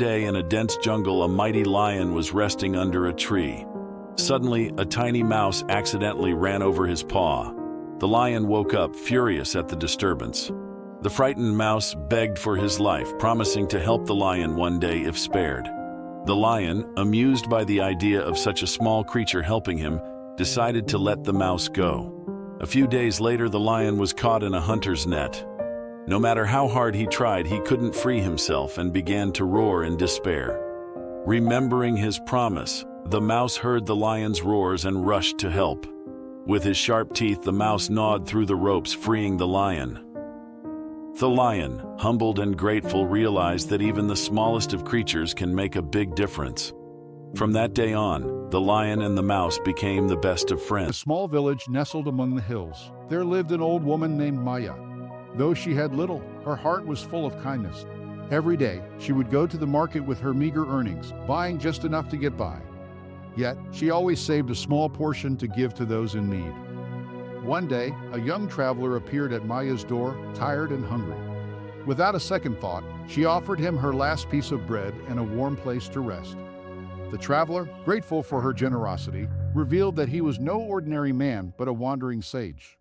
day in a dense jungle, a mighty lion was resting under a tree. Suddenly, a tiny mouse accidentally ran over his paw. The lion woke up, furious at the disturbance. The frightened mouse begged for his life, promising to help the lion one day if spared. The lion, amused by the idea of such a small creature helping him, decided to let the mouse go. A few days later, the lion was caught in a hunter's net. No matter how hard he tried, he couldn't free himself and began to roar in despair. Remembering his promise, the mouse heard the lion's roars and rushed to help. With his sharp teeth, the mouse gnawed through the ropes, freeing the lion. The lion, humbled and grateful, realized that even the smallest of creatures can make a big difference. From that day on, the lion and the mouse became the best of friends. In a small village nestled among the hills, there lived an old woman named Maya. Though she had little, her heart was full of kindness. Every day, she would go to the market with her meager earnings, buying just enough to get by. Yet, she always saved a small portion to give to those in need. One day, a young traveler appeared at Maya's door, tired and hungry. Without a second thought, she offered him her last piece of bread and a warm place to rest. The traveler, grateful for her generosity, revealed that he was no ordinary man but a wandering sage.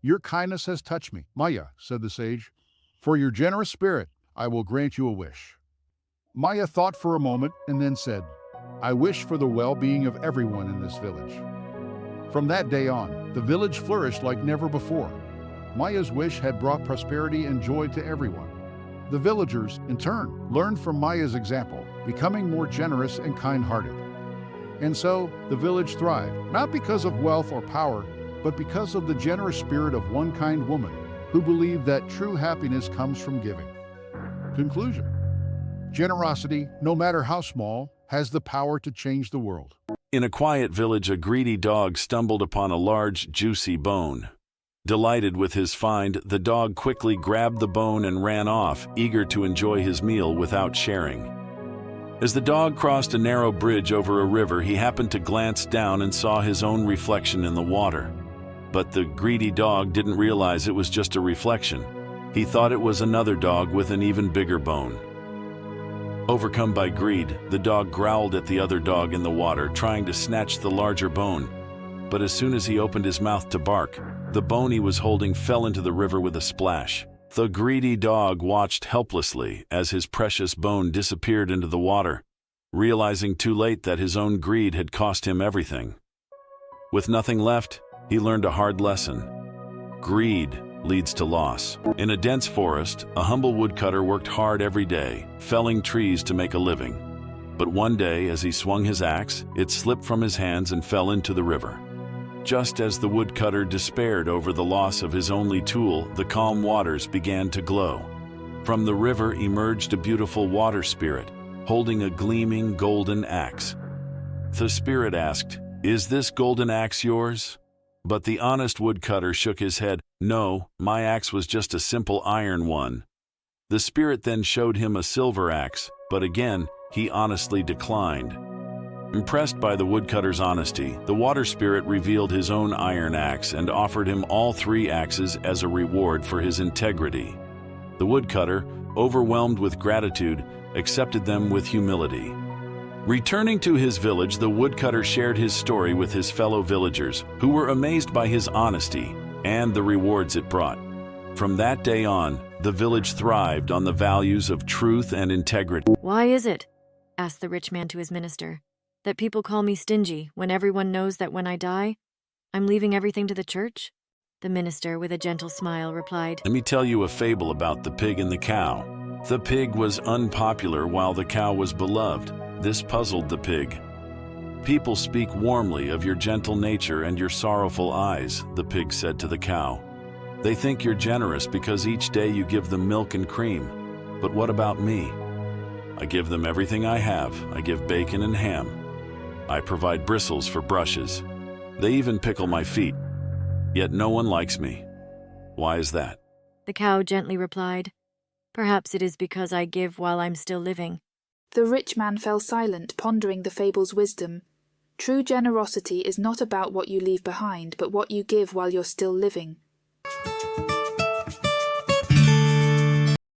"Your kindness has touched me, Maya," said the sage. "For your generous spirit, I will grant you a wish." Maya thought for a moment and then said, "I wish for the well-being of everyone in this village." From that day on, the village flourished like never before. Maya's wish had brought prosperity and joy to everyone. The villagers, in turn, learned from Maya's example, becoming more generous and kind-hearted. And so, the village thrived, not because of wealth or power, but because of the generous spirit of one kind woman who believed that true happiness comes from giving. Conclusion: generosity, no matter how small, has the power to change the world. In a quiet village, a greedy dog stumbled upon a large, juicy bone. Delighted with his find, the dog quickly grabbed the bone and ran off, eager to enjoy his meal without sharing. As the dog crossed a narrow bridge over a river, he happened to glance down and saw his own reflection in the water. But the greedy dog didn't realize it was just a reflection. He thought it was another dog with an even bigger bone. Overcome by greed, the dog growled at the other dog in the water, trying to snatch the larger bone. But as soon as he opened his mouth to bark, the bone he was holding fell into the river with a splash. The greedy dog watched helplessly as his precious bone disappeared into the water, realizing too late that his own greed had cost him everything. With nothing left, he learned a hard lesson. Greed leads to loss. In a dense forest, a humble woodcutter worked hard every day, felling trees to make a living. But one day, as he swung his axe, it slipped from his hands and fell into the river. Just as the woodcutter despaired over the loss of his only tool, the calm waters began to glow. From the river emerged a beautiful water spirit, holding a gleaming golden axe. The spirit asked, "Is this golden axe yours?" But the honest woodcutter shook his head. "No, my axe was just a simple iron one." The spirit then showed him a silver axe, but again, he honestly declined. Impressed by the woodcutter's honesty, the water spirit revealed his own iron axe and offered him all 3 axes as a reward for his integrity. The woodcutter, overwhelmed with gratitude, accepted them with humility. Returning to his village, the woodcutter shared his story with his fellow villagers, who were amazed by his honesty and the rewards it brought. From that day on, the village thrived on the values of truth and integrity. "Why is it," asked the rich man to his minister, "that people call me stingy when everyone knows that when I die, I'm leaving everything to the church?" The minister, with a gentle smile, replied, "Let me tell you a fable about the pig and the cow. The pig was unpopular while the cow was beloved. This puzzled the pig. "People speak warmly of your gentle nature and your sorrowful eyes," the pig said to the cow. "They think you're generous because each day you give them milk and cream. But what about me? I give them everything I have. I give bacon and ham. I provide bristles for brushes. They even pickle my feet. Yet no one likes me. Why is that?" The cow gently replied, "Perhaps it is because I give while I'm still living." The rich man fell silent, pondering the fable's wisdom. True generosity is not about what you leave behind, but what you give while you're still living.